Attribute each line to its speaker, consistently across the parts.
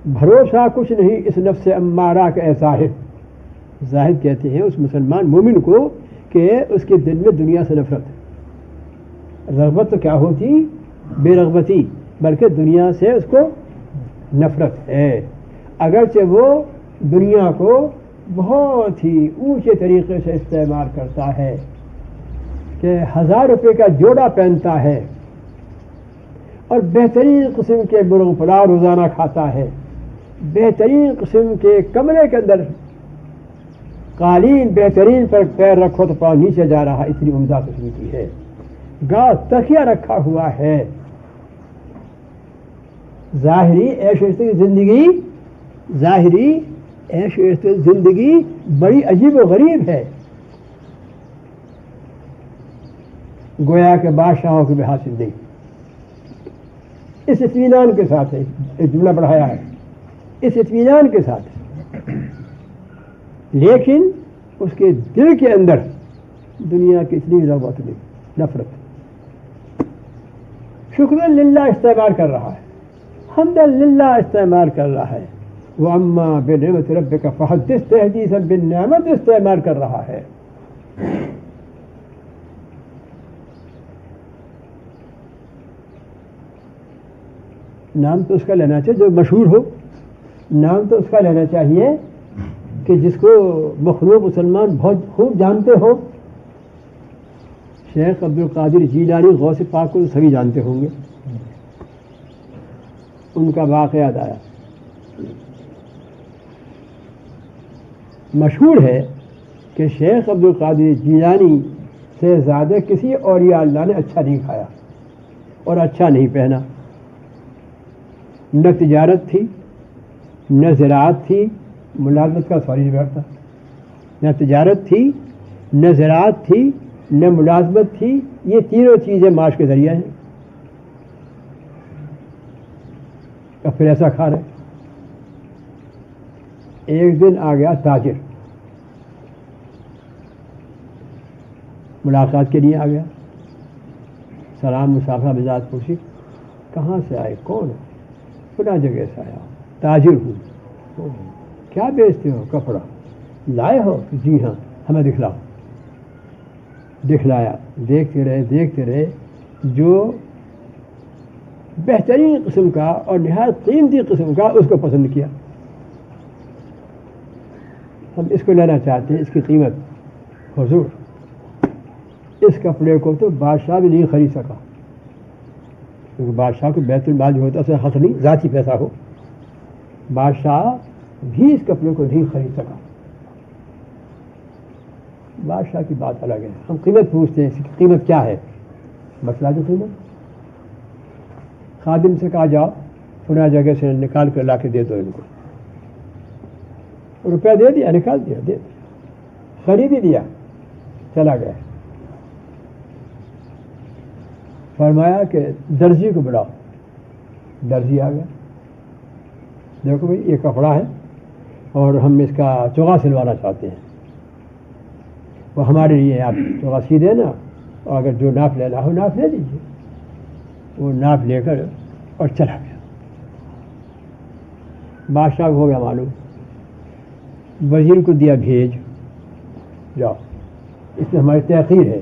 Speaker 1: بھروسہ کچھ نہیں اس نفس امارہ کا اے زاہد. زاہد کہتے ہیں اس مسلمان مومن کو کہ اس کے دل میں دنیا سے نفرت ہے. رغبت تو کیا ہوتی؟ بے رغبتی، بلکہ دنیا سے اس کو نفرت ہے. اگرچہ وہ دنیا کو بہت ہی اونچے طریقے سے استعمال کرتا ہے کہ 1000 روپے کا جوڑا پہنتا ہے اور بہترین قسم کے مرغ پلاؤ روزانہ کھاتا ہے، بہترین قسم کے کمرے کے اندر قالین بہترین پر پیر رکھو تو پاؤں نیچے جا رہا، اتنی عمدہ قسم کی ہے. گاؤ تکیہ رکھا ہوا ہے. ظاہری عیش و عشرت کی زندگی، ظاہری عیش و عشرت کی زندگی بڑی عجیب و غریب ہے، گویا کہ بادشاہوں کی بہا زندگی. اس اطمینان کے ساتھ ہے، ایک جملہ بڑھایا ہے، اس اطمینان کے ساتھ، لیکن اس کے دل کے اندر دنیا کی اتنی رغبت نہیں، نفرت. شکر للہ استعمال کر رہا ہے، حمد للہ استعمال کر رہا ہے، وَأَمَّا بِنِعْمَةِ رَبِّكَ فَحَدِّثْ تَحْدِيثًا بِالنِّعْمَةِ استعمال کر رہا ہے. نام تو اس کا لینا چاہیے جو مشہور ہو، نام تو اس کا لینا چاہیے کہ جس کو مخلوق مسلمان بہت خوب جانتے ہو. شیخ عبد القادر جیلانی غوث پاک کو سبھی جانتے ہوں گے. ان کا واقعہ یاد آیا. مشہور ہے کہ شیخ عبد القادر جیلانی سے زیادہ کسی اولیاء اللہ نے اچھا نہیں کھایا اور اچھا نہیں پہنا. نہ تجارت تھی، نہ زراعت تھی، ملازمت کا سوال نہیں بیٹھتا. نہ تجارت تھی، نہ زراعت تھی، نہ ملازمت تھی. یہ تینوں چیزیں معاش کے ذریعہ ہیں. اب پھر ایسا کھا رہے. ایک دن آ گیا تاجر، ملاقات کے لیے آ گیا. سلام مسافہ مزاج پوچھی، کہاں سے آئے، کون ہو؟ فلاں جگہ سے آیا، تاجر ہوں. کیا بیچتے ہو؟ کپڑا. لائے ہو؟ جی ہاں. ہمیں دکھلاؤ. دکھلایا. دیکھتے رہے جو بہترین قسم کا اور نہایت قیمتی قسم کا اس کو پسند کیا. ہم اس کو لینا چاہتے ہیں، اس کی قیمت. حضور اس کپڑے کو تو بادشاہ بھی نہیں خرید سکا، کیونکہ بادشاہ کو بیت المال جو ہوتا ہے اسے حق نہیں، ذاتی پیسہ ہو. بادشاہ بھی اس کپڑے کو نہیں خرید سکا. بادشاہ کی بات الگ ہے. ہم قیمت پوچھتے ہیں، اس کی قیمت کیا ہے؟ مسئلہ کی قیمت. خادم سے کہا جاؤ فلاں جگہ سے نکال کر لا کے دے دو ان کو. روپیہ دے دیا، نکال دیا، دے دیا، خرید ہی دیا، چلا گیا. فرمایا کہ درزی کو بلاؤ. درزی آ گیا. دیکھو بھائی یہ کپڑا ہے اور ہم اس کا چوغا سلوانا چاہتے ہیں. وہ ہمارے لیے آپ چوغا سی دینا، اور اگر جو ناپ لینا ہو ناپ لے لیجیے. وہ ناپ لے کر اور چلا گیا. بادشاہ کو ہو گیا معلوم. وزیر کو دیا بھیج، جاؤ اس میں ہماری تحقیر ہے.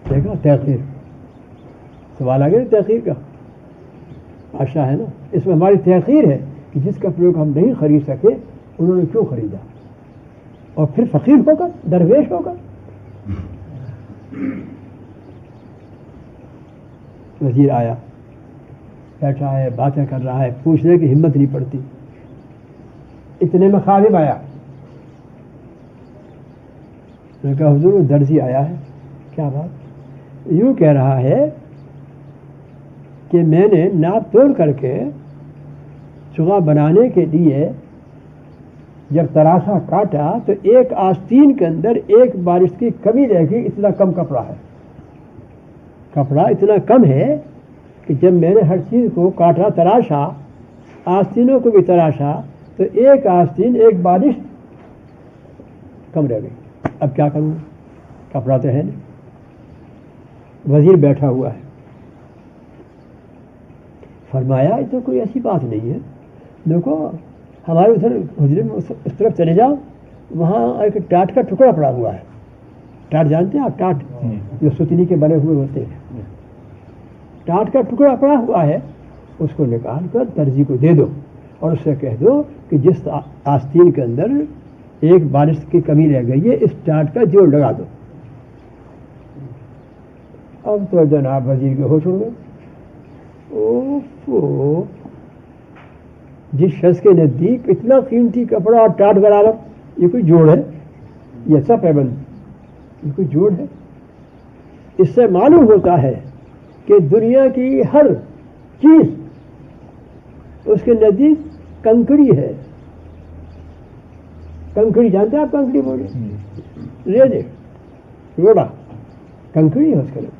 Speaker 1: دیکھا تحقیر، سوال آ گیا تحقیر کا. بادشاہ ہے نا، اس میں ہماری تحقیر ہے کہ جس کپڑے کو ہم نہیں خرید سکے انہوں نے کیوں خریدا، اور پھر فقیر ہو کر، درویش ہو کر. وزیر آیا، بیٹھا ہے، باتیں کر رہا ہے، پوچھنے کی ہمت نہیں پڑتی. اتنے میں خادم آیا. میں نے کہا حضور وہ درزی آیا ہے. کیا بات؟ یوں کہہ رہا ہے کہ میں نے ناپ تول کر کے چوغا بنانے کے لیے جب تراشا کاٹا تو ایک آستین کے اندر ایک بارش کی کمی رہ گئی. اتنا کم کپڑا ہے، کپڑا اتنا کم ہے کہ جب میں نے ہر چیز کو کاٹا، تراشا، آستینوں کو بھی تراشا، تو ایک آستین، ایک بارش کم رہ گئی. اب کیا کروں؟ کپڑا تو ہے نہیں. وزیر بیٹھا ہوا ہے. فرمایا یہ تو کوئی ایسی بات نہیں ہے، دیکھو ہمارے ادھر حجرے میں اس طرف چلے جاؤ، وہاں ایک ٹاٹ کا ٹکڑا پڑا ہوا ہے. ٹاٹ جانتے ہیں آپ؟ ٹاٹ جو ستنی کے بنے ہوئے ہوتے ہیں، ٹاٹ کا ٹکڑا پڑا ہوا ہے، اس کو نکال کر درزی کو دے دو اور اس سے کہہ دو کہ جس آستین کے اندر ایک بالش کی کمی رہ گئی ہے اس ٹاٹ کا جوڑ لگا دو. اب تو جناب وزیر کے ہوش ہو گئے. اوفو، جس شخص کے نزدیک اتنا قیمتی کپڑا اور ٹاٹ برابر، یہ کوئی جوڑ ہے؟ یہ سب پیبند، یہ کوئی جوڑ ہے؟ اس سے معلوم ہوتا ہے کہ دنیا کی ہر چیز اس کے نزدیک کنکڑی ہے. کنکڑی جانتے ہیں آپ؟ کنکڑی بولے ریجے روڑا، کنکڑی ہے اس کے نزدیک.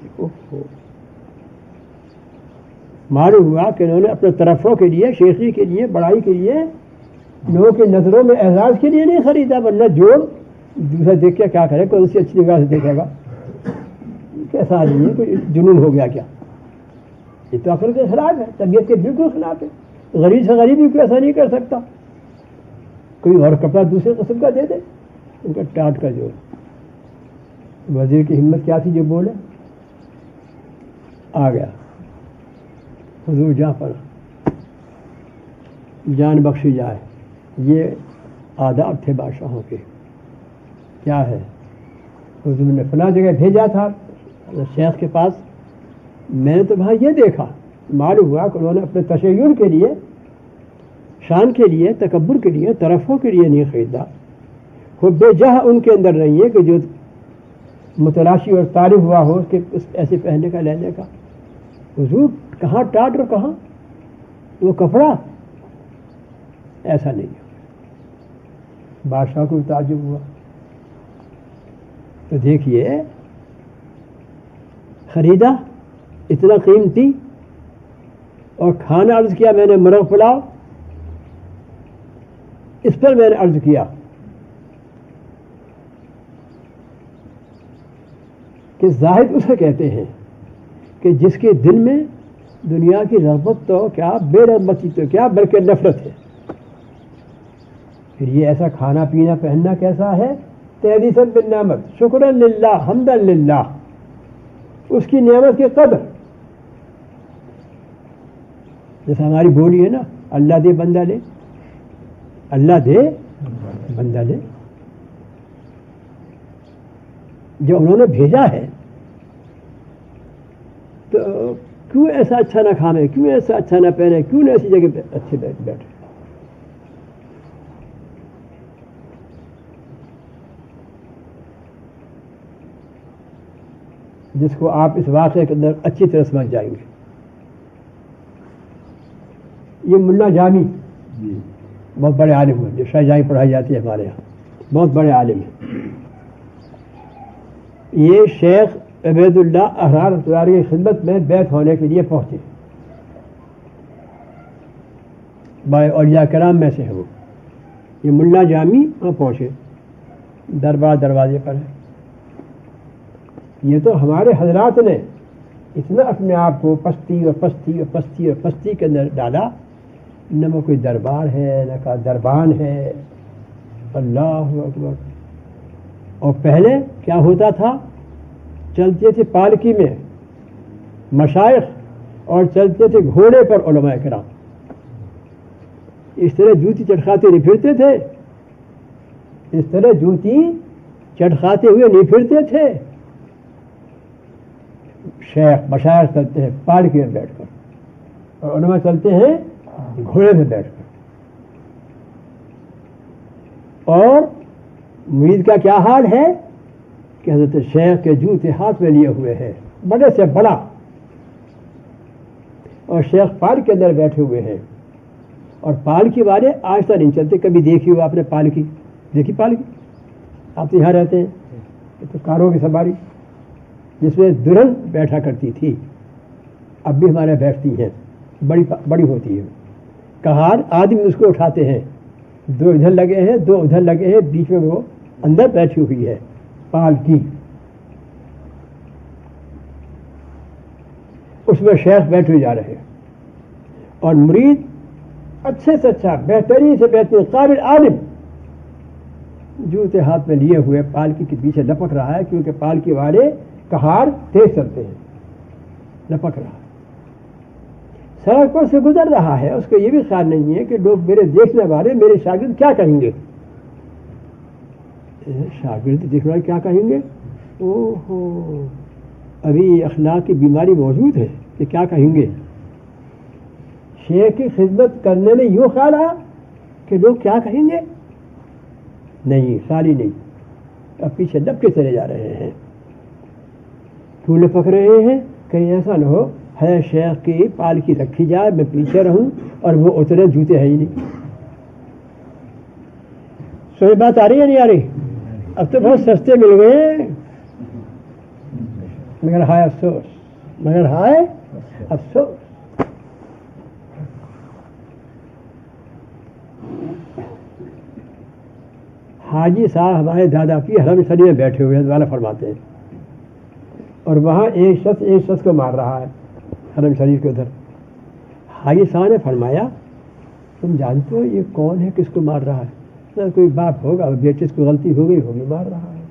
Speaker 1: معلوم ہوا کہ انہوں نے اپنے طرفوں کے لیے، شیخی کے لیے، بڑائی کے لیے، لوگوں کی نظروں میں اعزاز کے لیے نہیں خریدا، ورنہ جوڑ دوسرا دیکھ کے کیا کرے، کون سی اچھی نگاہ سے دیکھے گا؟ کیسا آدمی ہے؟ کوئی جنون ہو گیا کیا؟ یہ تو عقل کے خلاف ہے، طبیعت کے بالکل خلاف ہے. غریب سے غریب بھی کوئی ایسا نہیں کر سکتا. کوئی اور کپڑا دوسرے قسم کا دے دے. ان کا ٹاٹ کا جوڑ. وزیر کی ہمت کیا تھی جو بولے؟ آ گیا حضور جہاں پر جان بخشی جائے. یہ آداب تھے بادشاہوں کے. کیا ہے؟ حضور نے فلاں جگہ بھیجا تھا شیخ کے پاس، میں نے تو وہاں یہ دیکھا. معلوم ہوا کہ انہوں نے اپنے تشیع کے لیے، شان کے لیے، تکبر کے لیے، طرفوں کے لیے نہیں خریدا. خود بے جہاں ان کے اندر نہیں ہے کہ جو متلاشی اور تعریف ہوا ہو کہ ایسے پہننے کا، لینے کا. حضور کہاں ٹاٹ اور کہاں وہ کپڑا؟ ایسا نہیں ہے. بادشاہ کو تعجب ہوا. تو دیکھیے، خریدا اتنا قیمتی، اور کھانا عرض کیا میں نے مرغ پلاؤ. اس پر میں نے عرض کیا کہ زاہد اسے کہتے ہیں کہ جس کے دل میں دنیا کی رغبت تو کیا، بے رغبتی تو کیا، بلکہ نفرت ہے. پھر یہ ایسا کھانا پینا پہننا کیسا ہے؟ تحدیثاً بالنعمت، شکراً للہ، حمداً للہ. اس کی نعمت کی قدر، جیسا ہماری بولی ہے نا، اللہ دے بندہ لے، اللہ دے بندہ لے. جو انہوں نے بھیجا ہے تو کیوں ایسا اچھا نہ کھانے، کیوں ایسا اچھا نہ پہنے، کیوں نہ ایسی جگہ پہ اچھے بیٹھے. جس کو آپ اس واقعے کے اندر اچھی طرح سمجھ جائیں گے. یہ ملا جامی بہت بڑے عالم ہیں، جو شاہجہاں پڑھائی جاتی ہے ہمارے یہاں، بہت بڑے عالم ہیں. یہ شیخ عبید اللہ احرار اتواری کی خدمت میں بیعت ہونے کے لیے پہنچے. بائے اولیاء کرام میں سے ہے وہ. یہ ملا جامی وہاں پہنچے، دربار دروازے پر ہے. یہ تو ہمارے حضرات نے اتنا اپنے آپ کو پستی اور پستی اور پستی اور پستی کے اندر ڈالا، نہ وہ کوئی دربار ہے، نہ کا دربان ہے. اللہ اکبر. اور پہلے کیا ہوتا تھا؟ چلتے تھے پالکی میں مشائخ، اور چلتے تھے گھوڑے پر علماء کرام. اس طرح جوتی چٹکھاتے نہیں پھرتے تھے، اس طرح جوتی چٹکھاتے ہوئے نہیں پھرتے تھے. شیخ مشائخ چلتے ہیں پالکی میں بیٹھ کر، اور علماء چلتے ہیں گھوڑے میں بیٹھ کر. اور مرید کا کیا حال ہے کہ حضرت شیخ کے جوتے ہاتھ میں لیے ہوئے ہیں، بڑے سے بڑا، اور شیخ پال کے اندر بیٹھے ہوئے ہیں. اور پالکی والے آہستہ نہیں چلتے. کبھی دیکھی ہو آپ نے پالکی؟ دیکھی پالکی؟ آپ تو یہاں رہتے ہیں. یہ تو کاروں کی سواری جس میں دلہن بیٹھا کرتی تھی، اب بھی ہمارے بیٹھتی ہیں، بڑی بڑی ہوتی ہے. کہار آدمی اس کو اٹھاتے ہیں، دو ادھر لگے ہیں، دو ادھر لگے ہیں، بیچ میں وہ اندر بیٹھی ہوئی ہے پالکی. اس میں شیخ بیٹھے جا رہے ہیں، اور مرید اچھے سے اچھا بہترین سے بہترین قابل عالم جوتے ہاتھ میں لیے ہوئے پالکی کے پیچھے لپک رہا ہے، کیونکہ پالکی والے کہار تیز چلتے ہیں، لپک رہا ہے، سڑک پر سے گزر رہا ہے، اس کو یہ بھی خیال نہیں ہے کہ لوگ میرے دیکھنے والے میرے شاگرد کیا کہیں گے، شاگرد دیکھنے والے کیا کہیں گے، اوہو ابھی اخلاق کی بیماری موجود ہے کہ کیا کہیں گے۔ شیخ کی خدمت کرنے میں یوں خیال آیا کہ لوگ کیا کہیں گے، نہیں خالی نہیں، اب پیچھے دب کے چلے جا رہے ہیں۔ کیوں لپک رہے ہیں؟ کہیں ایسا نہ ہو ہے شیخ کی پالکی رکھی جائے، میں پیچھے رہوں اور وہ اترے، جوتے ہے ہی نہیں۔ سو یہ بات آ رہی ہے نہیں آ رہی؟ اب تو بہت سستے مل گئے، مگر ہائے افسوس، مگر ہائے افسوس۔ حاجی صاحب ہمارے دادا کی حرم شریف میں بیٹھے ہوئے ہیں، والا فرماتے ہیں، اور وہاں ایک شخص کو مار رہا ہے حرم شریف کے ادھر۔ حاجی صاحب نے فرمایا تم جانتے ہو یہ کون ہے، کس کو مار رہا ہے؟ کوئی باپ ہوگا، بیٹے کو غلطی ہو گئی ہوگی مار رہا ہے۔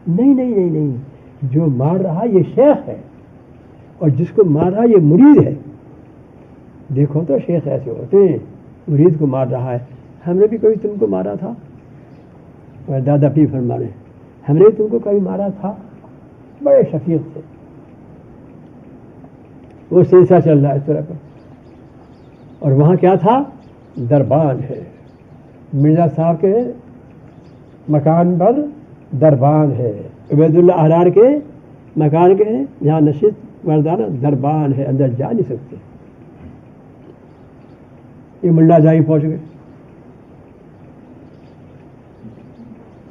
Speaker 1: نہیں نہیں نہیں نہیں، جو مار رہا یہ شیخ ہے، اور جس کو مار رہا یہ مرید ہے۔ دیکھو تو شیخ ایسے ہوتے ہیں، مرید کو مار رہا ہے۔ ہم نے بھی کبھی تم کو مارا تھا؟ اور دادا پیر فرما رہے ہم نے تم کو کبھی مارا تھا؟ بڑے شفیق تھے۔ وہ سلسلہ چل رہا ہے اس طرح پر، اور وہاں کیا تھا؟ دربان ہے، مرزا صاحب کے مکان پر دربان ہے، عبید اللہ احرار کے مکان کے جہاں نشست مردانہ دربان ہے، اندر جا نہیں سکتے۔ یہ ملا جائی پہنچ گئے،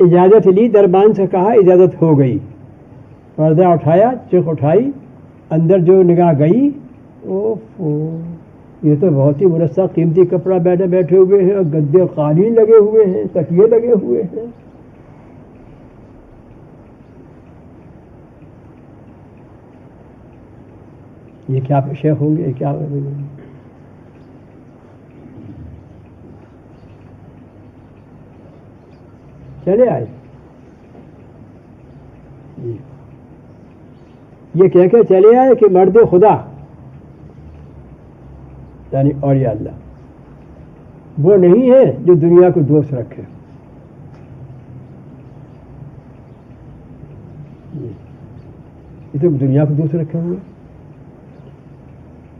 Speaker 1: اجازت لی، دربان سے کہا اجازت ہو گئی، پردہ اٹھایا، چیخ اٹھائی، اندر جو نگاہ گئی، اوہ یہ تو بہت ہی مرصع قیمتی کپڑا بیٹھے ہوئے ہیں، اور گدے قالین لگے ہوئے ہیں، تکیے لگے ہوئے ہیں۔ یہ کیا شیخ ہوں گے، کیا چلے آئے، یہ کہہ کے چلے آئے کہ مرد خدا یعنی اولیاء اللہ وہ نہیں ہے جو دنیا کو دوست رکھے۔ یہ تو دنیا کو دوست رکھے ہوئے۔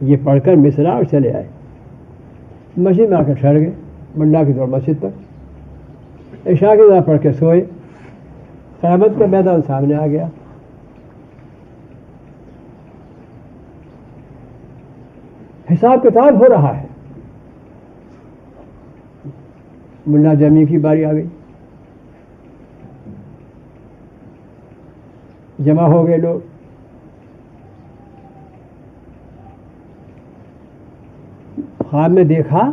Speaker 1: یہ پڑھ کر مصرع اور چلے آئے، مسجد میں آ کر ٹھہر گئے، منڈا کی طور مسجد پر، عشاء کی دعا پڑھ کے سوئے، قیامت کا میدان سامنے آ گیا۔ حساب کتاب ہو رہا ہے، ملا جمی کی باری آ گئی، جمع ہو گئے لوگ، خواب میں دیکھا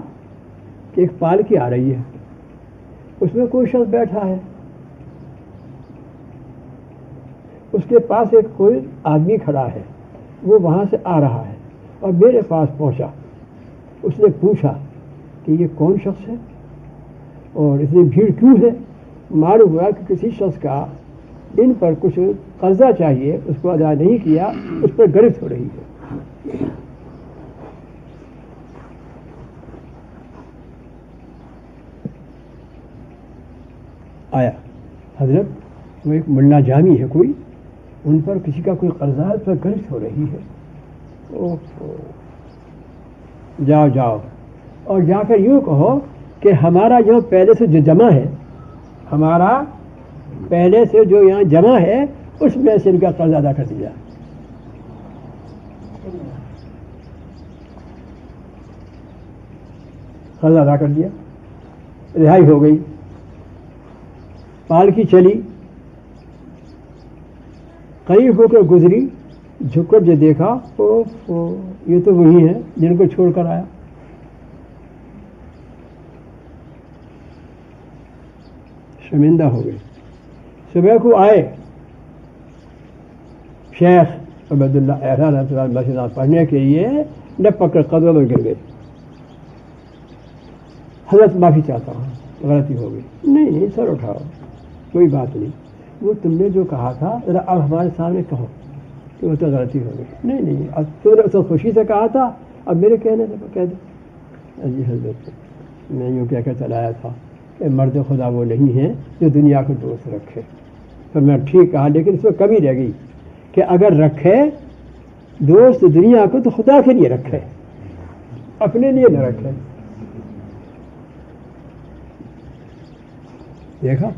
Speaker 1: کہ ایک پالکی آ رہی ہے، اس میں کوئی شخص بیٹھا ہے، اس کے پاس ایک کوئی آدمی کھڑا ہے، وہ وہاں سے آ رہا ہے اور میرے پاس پہنچا۔ اس نے پوچھا کہ یہ کون شخص ہے اور اتنی بھیڑ کیوں ہے؟ معلوم ہوا کہ کسی شخص کا ان پر کچھ قرضہ چاہیے، اس کو ادا نہیں کیا، اس پر گرفت ہو رہی ہے۔ آیا حضرت، وہ ایک ملا جامی ہے کوئی، ان پر کسی کا کوئی قرضہ ہے، اس پر گرفت ہو رہی ہے۔ جاؤ جاؤ، اور جا کر یوں کہو کہ ہمارا جو پہلے سے جو جمع ہے، ہمارا پہلے سے جو یہاں جمع ہے، اس میں سے ان کا قرض ادا کر دیا۔ قرض ادا کر دیا، رہائی ہو گئی۔ پالکی چلی، قریب ہو کر گزری، جھک کر جو دیکھا، اوہ یہ تو وہی ہیں جن کو چھوڑ کر آیا۔ شرمندہ ہو گئے۔ صبح کو آئے، شیخ عبید اللہ احرار رحمۃ اللہ مسجد پڑھنے کے لیے لپک کر قدموں میں گر گئے۔ حضرت معافی چاہتا ہوں غلطی ہو گئی. نہیں سر اٹھاؤ کوئی بات نہیں, وہ تم نے جو کہا تھا ذرا اب ہمارے سامنے کہو کہ وہ تو غلطی ہو گئی. نہیں اب تم نے اس کو خوشی سے کہا تھا, اب میرے کہنے سے کہہ دو. جی حضرت میں یوں کہہ کر چلایا تھا کہ مرد خدا وہ نہیں ہے جو دنیا کو دوست رکھے. تو میں ٹھیک کہا, لیکن اس میں کمی رہ گئی کہ اگر رکھے دوست دنیا کو تو خدا کے لیے رکھے, اپنے لیے نہ رکھے. دیکھا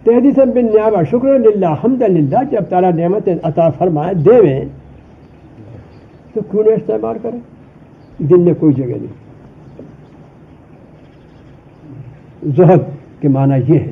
Speaker 1: تحدیث بالنعمہ شکر للہ حمد للہ. جب تعالیٰ نعمت عطا فرمائے دے تو کیوں نہ استعمال کرے. دل میں کوئی جگہ نہیں. زہد کے معنی یہ ہے